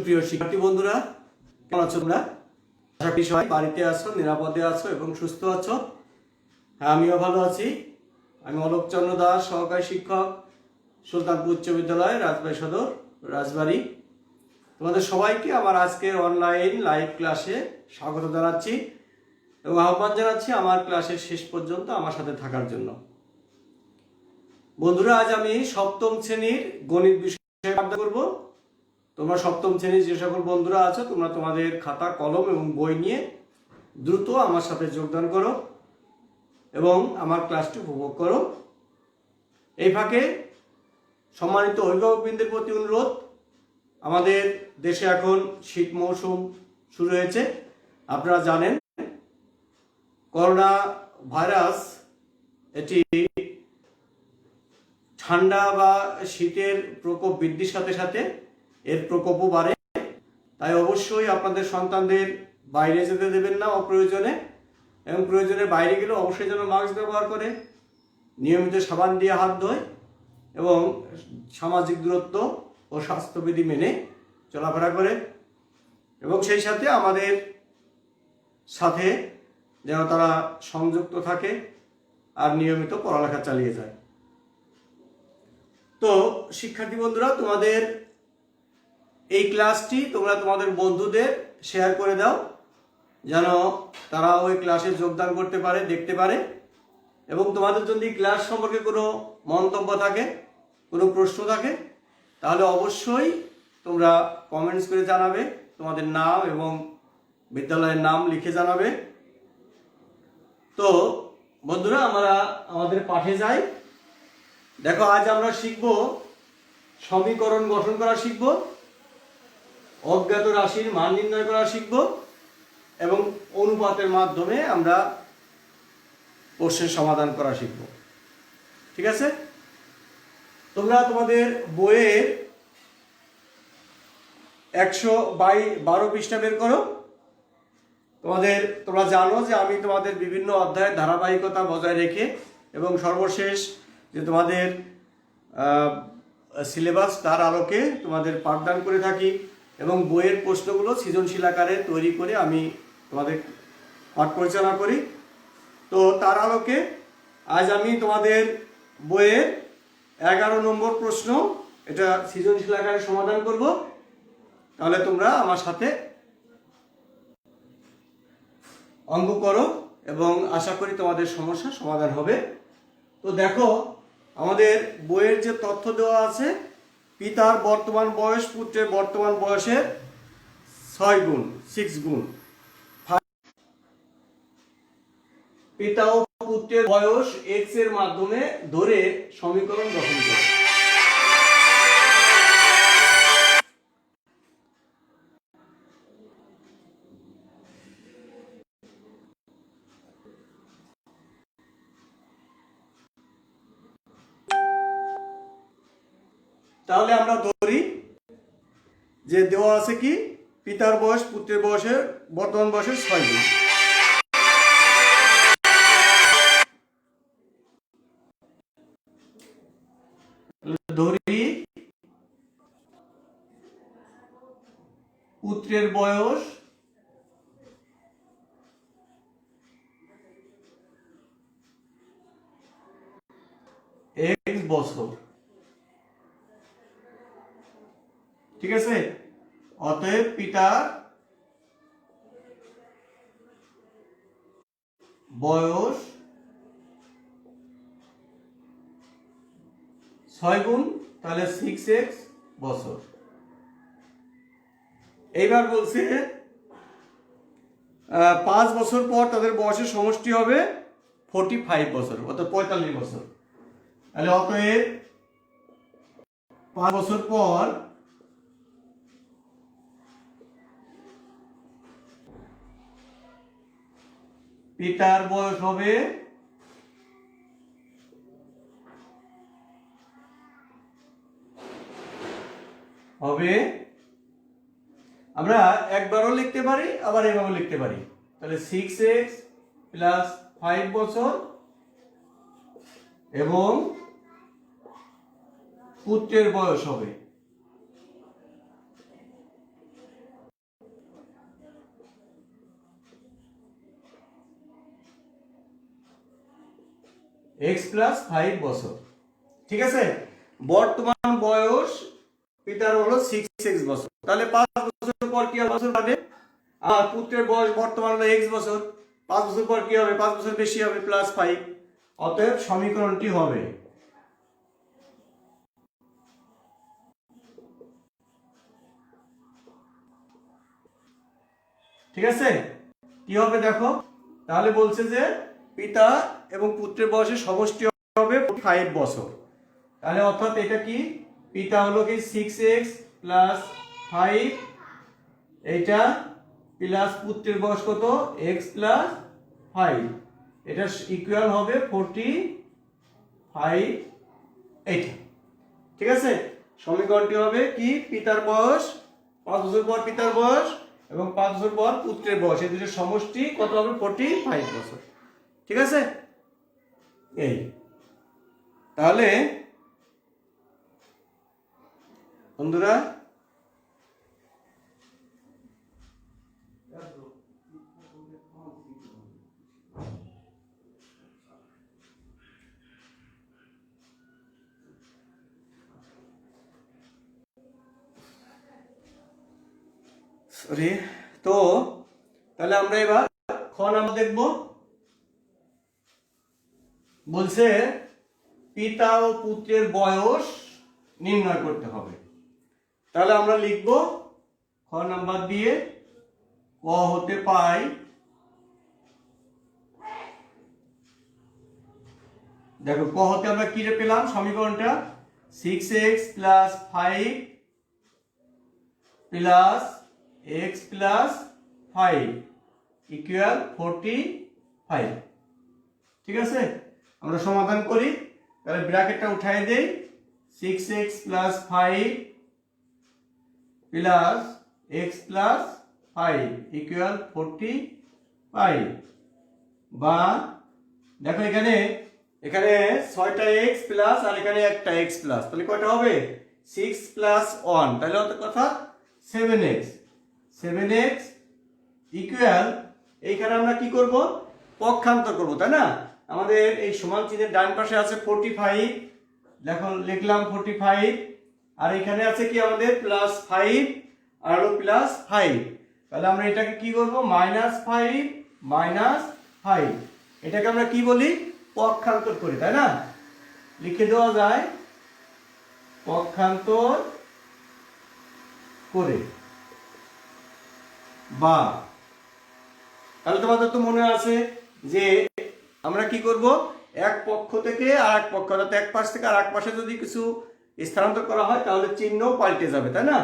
সুপ্রিয় শিক্ষার্থী বন্ধুরা, কেমন আছো তোমরা? আশা করি সবাই বাড়িতে আছো, নিরাপদে আছো এবং সুস্থ আছো। হ্যাঁ, আমিও ভালো আছি। আমি অলোক চন্দ্র দাস, সহকারী শিক্ষক, সুলতানপুর উচ্চ বিদ্যালয়, রাজবাড়ী সদর, রাজবাড়ী। তোমাদের সবাইকে আমার আজকের অনলাইন লাইভ ক্লাসে স্বাগত জানাচ্ছি এবং আহ্বান জানাচ্ছি আমার ক্লাসের শেষ পর্যন্ত আমার সাথে থাকার জন্য। বন্ধুরা, আজ আমি সপ্তম শ্রেণীর গণিত বিষয়ে আলোচনা করব। তোমরা সপ্তম শ্রেণীর যে সকল বন্ধুরা আছো, তোমরা তোমাদের খাতা, কলম এবং বই নিয়ে দ্রুত আমার সাথে যোগদান করো এবং আমার ক্লাসটি উপভোগ করো। এই ফাঁকে সম্মানিত অভিভাবকবৃন্দের প্রতি অনুরোধ, আমাদের দেশে এখন শীত মৌসুম শুরু হয়েছে। আপনারা জানেন করোনা ভাইরাস এটি ঠান্ডা বা শীতের প্রকোপ বৃদ্ধির সাথে সাথে এর প্রকোপও বাড়ে। তাই অবশ্যই আপনাদের সন্তানদের বাইরে যেতে দেবেন না অপ্রয়োজনে, এবং প্রয়োজনে বাইরে গেলে অবশ্যই যেন মাস্ক ব্যবহার করে, নিয়মিত সাবান দিয়ে হাত ধোয় এবং সামাজিক দূরত্ব ও স্বাস্থ্যবিধি মেনে চলাফেরা করে, এবং সেই সাথে আমাদের সাথে যেন তারা সংযুক্ত থাকে আর নিয়মিত পড়ালেখা চালিয়ে যায়। তো শিক্ষার্থী বন্ধুরা, তোমাদের এই ক্লাসটি তোমরা তোমাদের বন্ধুদের শেয়ার করে দাও, যেন তারা ওই ক্লাসে যোগদান করতে পারে, দেখতে পারে। এবং তোমাদের যদি ক্লাস সম্পর্কে কোনো মন্তব্য থাকে, কোনো প্রশ্ন থাকে, তাহলে অবশ্যই তোমরা কমেন্টস করে জানাবে, তোমাদের নাম এবং বিদ্যালয়ের নাম লিখে জানাবে। তো বন্ধুরা, আমরা আমাদের পাঠে যাই। দেখো, আজ আমরা শিখব সমীকরণ গঠন করা শিখব, অজ্ঞাত রাশির মান নির্ণয় করা শিখব এবং অনুপাতের মাধ্যমে আমরা প্রশ্নের সমাধান করা শিখব। ঠিক আছে? তোমরা তোমাদের বইয়ের 112 পৃষ্ঠা বের করো। তোমরা জানো যে আমি তোমাদের বিভিন্ন অধ্যায়ের ধারাবাহিকতা বজায় রেখে এবং সর্বশেষ যে তোমাদের সিলেবাস তার আলোকে তোমাদের পাঠদান করে থাকি, এবং বইয়ের প্রশ্নগুলো সৃজনশীল আকারে তৈরি করে আমি তোমাদের পাঠ পরিচালনা করি। তো তার আলোকে আজ আমি তোমাদের বইয়ের 11 নম্বর প্রশ্ন, এটা সৃজনশীল আকারে সমাধান করব। তাহলে তোমরা আমার সাথে অঙ্ক করো এবং আশা করি তোমাদের সমস্যার সমাধান হবে। তো দেখো, আমাদের বইয়ের যে তথ্য দেওয়া আছে, পিতার বর্তমান বয়স পুত্রের বর্তমান বয়সের 6 গুণ, 6 গুণ। পিতা ও পুত্রের বয়স x এর মাধ্যমে ধরে সমীকরণ গঠন করে। তাহলে আমরা ধরি যে দেওয়া আছে কি, পিতার বয়স পুত্রের বয়সের বর্তমান বয়সের 6 গুণ। ধরি পুত্রের বয়স x বছর। ঠিক আছে? অতএব পিতার বয়স 6 গুণ, তাহলে 6x বছর। এইবার বলছে 5 বছর পর তাদের বয়সের সমষ্টি হবে 45 বছর, অর্থাৎ 45 বছর। তাহলে অতএব 5 বছর পর পিতার বয়স হবে আমরা একবারও লিখতে পারি, আবার এভাবে লিখতে পারি। তাহলে 6x প্লাস 5 বছর এবং পুত্রের বয়স হবে এক্স প্লাস 5 বছর। ঠিক আছে, বর্তমান বয়স পিতার হলো 6x বছর, তাহলে 5 বছর পর কি বছর বাড়ে, আর পুত্রের বয়স বর্তমান হলো x বছর, 5 বছর পর কি হবে, 5 বছর বেশি হবে, প্লাস 5। অতএব সমীকরণটি হবে ঠিক আছে, কি হবে দেখো, তাহলে বলছে যে পিতা এবং পুত্রের বয়সের সমষ্টি হবে 5 বছর। তাহলে অর্থাৎ এটা কি, পিতা হলো কি 6x প্লাস 5, এইটা প্লাস পুত্রের বয়স কত x প্লাস 5, এটা ইকুয়াল হবে 45, এইটা। ঠিক আছে, সমীকরণটি হবে কি, পিতার বয়স 5 বছর পর পিতার বয়স এবং 5 বছর পর পুত্রের বয়স, এই দুটোর সমষ্টি কত হবে, 45 বছর। ঠিক আছে, এই তাহলে বন্ধুরা সরি, তো তাহলে আমরা এবার খ নাম্বার দেখব। বলছে পিতা ও পুত্রের বয়স নির্ণয় করতে হবে। তাহলে আমরা লিখব খ নাম্বার দিয়ে, ক হতে পাই দেখো, ক হতে আমরা কি রে পেলাম সমীকরণটা, 6x plus 5 plus x plus 5 equal 45। ঠিক আছে, আমরা সমাধান করি, তাহলে ব্র্যাকেটটা উঠাই দেই, 6x plus 5 plus x plus 5 equal 45, বা দেখো এখানে এখানে 6টা x প্লাস আর এখানে একটা x প্লাস, তাহলে কয়টা হবে, 6 প্লাস 1, তাহলে অত কথা 7x, 7x ইকুয়াল, এইখানে আমরা কি করব, পক্ষান্তর করব, তাই না, আমাদের এই সমান চিহ্নের ডান পাশে আছে 45, দেখো লিখলাম 45, আর এখানে আছে কি আমাদের প্লাস 5 আর হলো প্লাস 5, তাহলে আমরা এটাকে কি করব, -5 -5, এটাকে আমরা কি বলি, পক্ষান্তর করি, তাই না, লিখে দেওয়া যায় পক্ষান্তর করে, বা তাহলে তোমাদের তো মনে আছে যে আমরা কি করব, এক পক্ষ থেকে আর এক পক্ষ, অর্থাৎ এক পাশ থেকে আর এক পাশে যদি কিছু স্থানান্তর করা হয় তাহলে চিহ্ন পাল্টে যাবে, তাই না,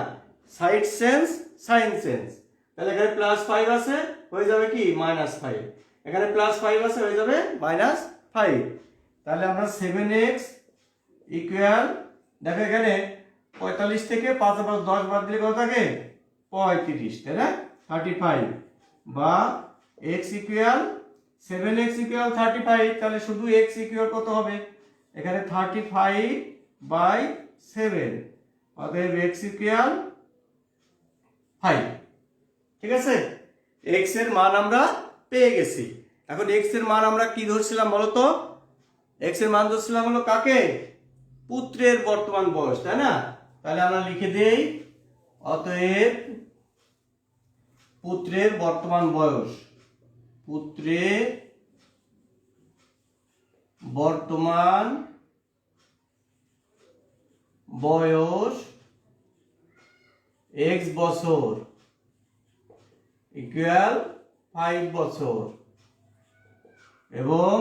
সাইড চেঞ্জ সাইন চেঞ্জ। তাহলে এখানে +5 আছে, হয়ে যাবে কি -5, এখানে +5 আছে, হয়ে যাবে -5, তাহলে আমরা 7x ইকুয়াল, দেখো এখানে 45 থেকে 5 আর 10 বাদ দিলে কত থাকে, 35, তাই না, 35, বা x ইকুয়াল 7x ইকুয়াল 35, তাহলে শুধু x ইকুয়াল কত হবে, এখানে 35/7, অতএব x ইকুয়াল 5। ঠিক আছে, x এর মান আমরা পেয়ে গেছি। এখন x এর মান আমরা কি ধরছিলাম বলো তো, x এর মান ধরছিলাম হলো কাকে, পুত্রের বর্তমান বয়স, তাই না, তাহলে আমরা লিখে দেই, অতএব পুত্রের বর্তমান বয়স, পুত্রের বর্তমান বয়স x বছর ইকুয়াল 5 বছর, এবং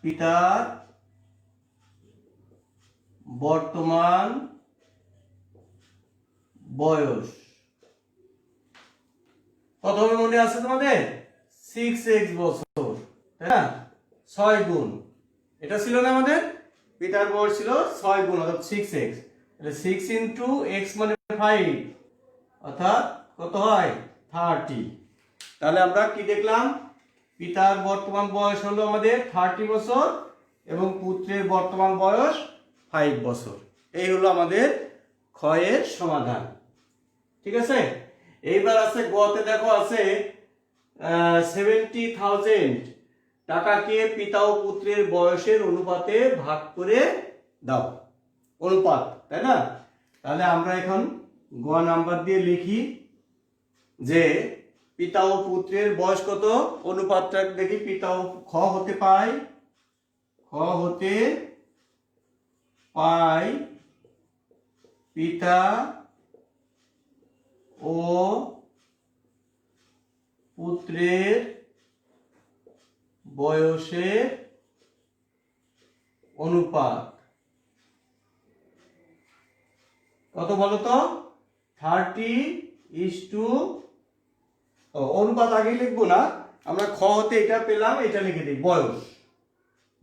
পিতার বর্তমান বয়স কত হবে মনে আছে তোমাদের, 6x বছর, তাই না, 6 গুণ, এটা ছিল না আমাদের, পিতার বয়স ছিল 6 গুণ অর্থাৎ 6x, তাহলে 6 ইনটু x মানে 5, অর্থাৎ কত হয় 30। তাহলে আমরা কি দেখলাম, পিতার বর্তমান বয়স হলো আমাদের 30 বছর এবং পুত্রের বর্তমান বয়স 5 বছর। এই হলো আমাদের ক্ষয়ের সমাধান। ঠিক আছে, এইবার আছে গতে, দেখো আছে 70,000 টাকাকে পিতা ও পুত্রের বয়সের অনুপাতে ভাগ করে দাও। অনুপাত, তাই না? তাহলে আমরা এখন গ নাম্বার দিয়ে লিখি যে পিতা ও পুত্রের বয়স কত, অনুপাতটা দেখি। পিতা ও খ হতে পাই পিতা ও পুত্রের বয়সের অনুপাত কত বলো তো? 30:, অনুপাত আগে লিখবো না, আমরা খ হতে এটা পেলাম, এটা লিখে দিই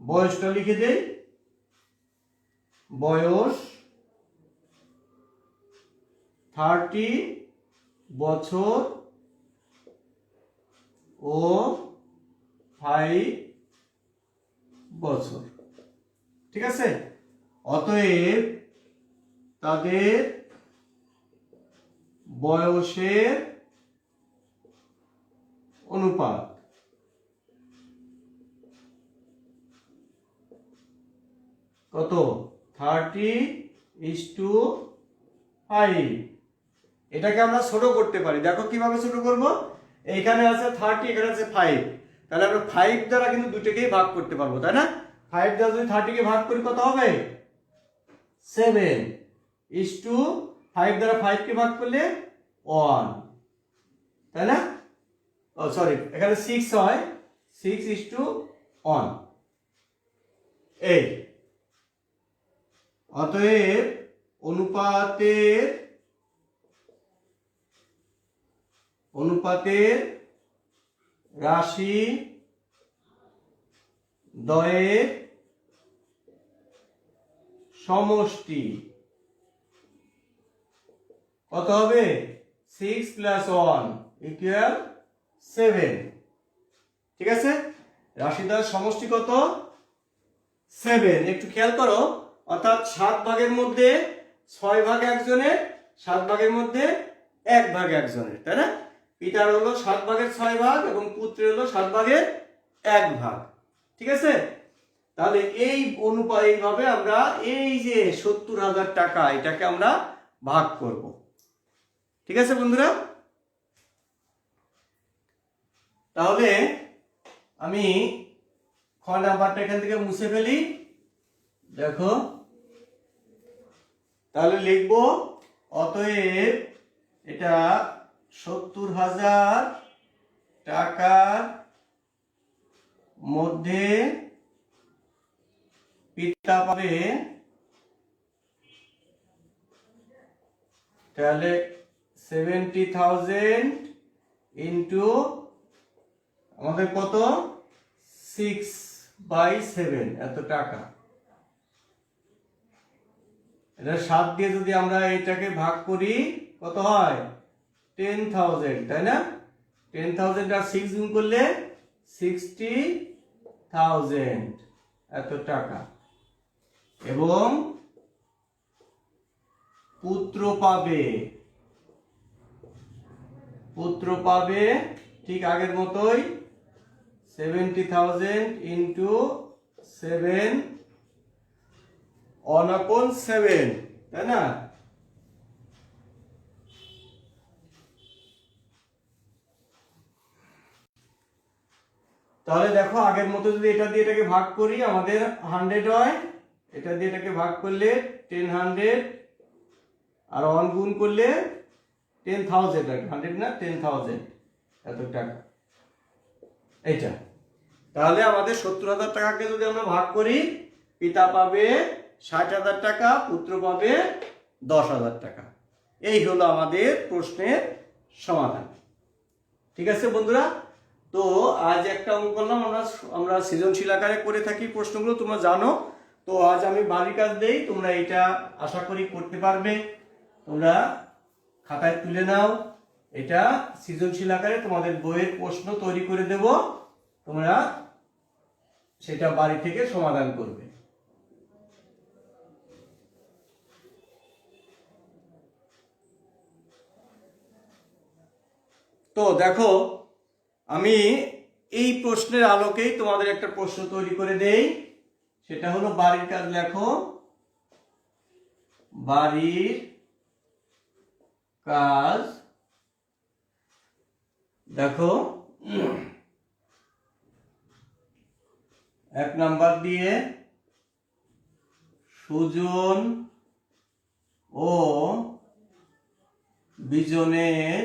বয়সটা লিখে দেই। বয়স 30 বছর ও 5 বছর। ঠিক আছে? অতএব তাদের বয়সের অনুপাত কত? 30:5। এটাকে আমরা ছোট করতে পারি। দেখো কিভাবে ছোট করব। এইখানে আছে 30, এখানে আছে 5, তাহলে আমরা 5 দ্বারা কিন্তু দুটোকেই ভাগ করতে পারবো, তাই না? 5 দ্বারা যদি 30 কে ভাগ করি কত হবে? 7:5 দ্বারা 5 কে ভাগ করলে 1, তাই না? সরি, এখানে 6 হয়, 6:1। এই অতএব অনুপাতের রাশি দ্বয়ের সমষ্টি কত হবে? 6 + 1 = 7। ঠিক আছে? রাশিদ্বয়ের সমষ্টি কত? 7। একটু খেয়াল করো, অর্থাৎ 7 ভাগের মধ্যে 6 ভাগ একজনের, 7 ভাগের মধ্যে 1 ভাগ একজনের, তাই না? পিতার হলো 7 ভাগের 6 ভাগ এবং পুত্রের হলো 7 ভাগের 1 ভাগ। ঠিক আছে? তাহলে এই এইভাবে আমরা এই যে 70,000 টাকা, এটাকে আমরা ভাগ করব। ঠিক আছে বন্ধুরা? তাহলে আমি খ নাম্বারটা এখান থেকে মুছে ফেলি। দেখো, তাহলে লিখব অতএব এটা 70,000 টাকার মধ্যে পিতা পাবে, তাহলে 70,000 ইন্টু আমাদের কত? 6/7 এত টাকা। এটা 7 দিয়ে যদি আমরা এটাকে ভাগ করি কত হয়? 10,000, তাই না? 10,000 আর 6 গুণ করলে 60,000 এত টাকা। এবং পুত্র পাবে ঠিক আগের মতোই 70,000 ইন্টু 7 1/7, তাই না? তাহলে দেখো, আগের মতো যদি এটা দিয়ে এটাকে ভাগ করি আমাদের 100 হয়, এটা দিয়ে এটাকে ভাগ করলে 10,100, আর 1 গুণ করলে 10,000, 100 না 10,000 এত টাকা এইটা। তাহলে আমাদের 70,000 টাকাকে যদি আমরা ভাগ করি, পিতা পাবে 60,000 টাকা, পুত্র পাবে 10,000 টাকা। এই হলো আমাদের প্রশ্নের সমাধান। ঠিক আছে বন্ধুরা? তো আজ একটা অঙ্ক করলাম, আমরা সৃজনশীল আকারে করে থাকি প্রশ্নগুলো, তোমরা জানো। তো আজ আমি বাড়ির কাজ দেই, তোমরা এটা আশা করি করতে পারবে। তোমরা খাতায় তুলে নাও, এটা সৃজনশীল আকারে তোমাদের বইয়ের প্রশ্ন তৈরি করে দেব, তোমরা সেটা বাড়ি থেকে সমাধান করবে। তো দেখো, আমি এই প্রশ্নের আলোকেই তোমাদের একটা প্রশ্ন তৈরি করে দেই, সেটা হলো বাড়ির কাজ লেখো। বাড়ির কাজ দেখো 1 নাম্বার দিয়ে সুজন ও বিজনের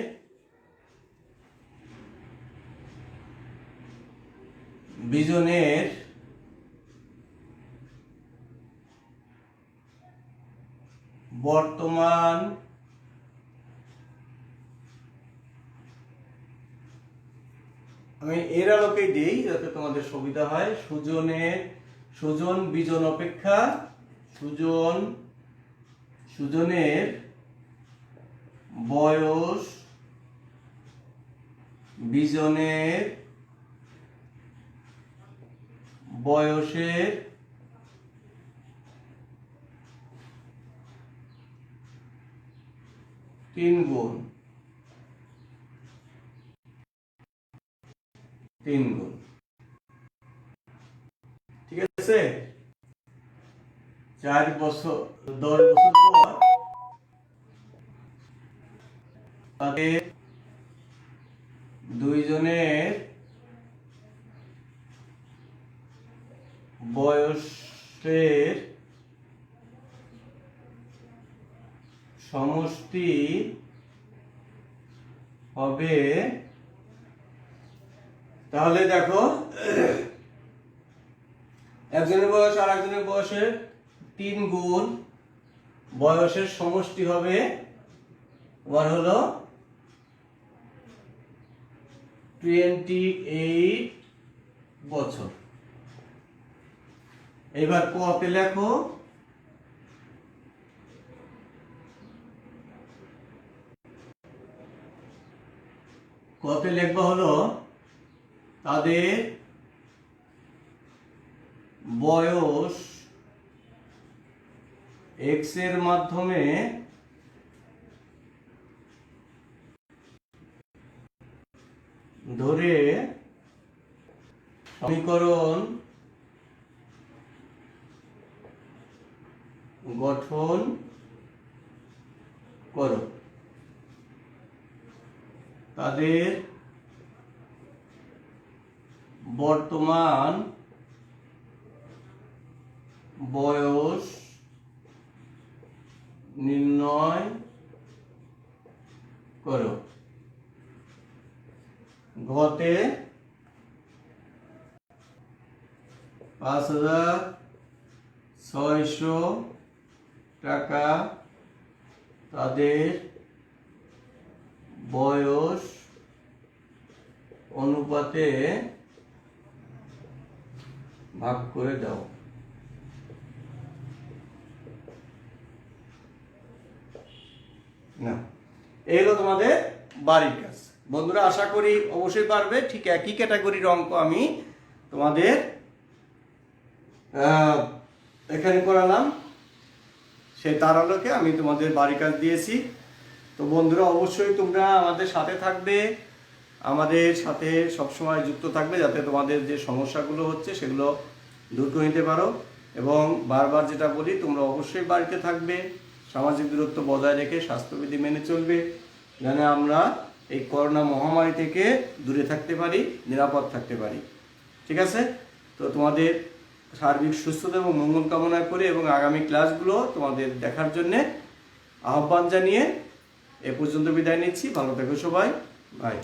বর্তমান আমি এর আলোকেই দিই যাতে তোমাদের সুবিধা হয়। সুজন বিজন অপেক্ষা সুজনের বয়স বিজনের বয়সের 3 গুণ। ঠিক আছে, 10 বছর পর তাদের দুইজনের বয়সের সমষ্টি হবে। তাহলে দেখো একজনের বয়স আর একজনের বয়সের 3 গুণ, বয়সের সমষ্টি হবে তোমার হলো 28 বছর। এবার কতে লেখো কতে লিখবা হলো তাদের বয়স x এর মাধ্যমে ধরে সমীকরণ গঠন করো। তাদের বর্তমান বয়স নির্ণয় করো। ঘতে 5,600 টাকা তাদের বয়স অনুপাতে ভাগ করে দাও। না, এই হলো তোমাদের বাড়ির কাজ। বন্ধুরা আশা করি অবশ্যই পারবে। ঠিক একই ক্যাটাগরির অঙ্ক আমি তোমাদের এখানে করালাম, সেই তার আলোকে আমি তোমাদের বাড়ির কাজ দিয়েছি। তো বন্ধুরা অবশ্যই তোমরা আমাদের সাথে থাকবে, আমাদের সাথে সবসময় যুক্ত থাকবে, যাতে তোমাদের যে সমস্যাগুলো হচ্ছে সেগুলো দূর করে নিতে পারো। এবং বারবার যেটা বলি, তোমরা অবশ্যই বাড়িতে থাকবে, সামাজিক দূরত্ব বজায় রেখে স্বাস্থ্যবিধি মেনে চলবে, যেন আমরা এই করোনা মহামারী থেকে দূরে থাকতে পারি, নিরাপদ থাকতে পারি। ঠিক আছে, তো তোমাদের সার্বিক সুস্থতা এবং মঙ্গল কামনা করে এবং আগামী ক্লাসগুলো তোমাদের দেখার জন্যে আহ্বান জানিয়ে এ পর্যন্ত বিদায় নিচ্ছি। ভালো থেকো সবাই, বাই।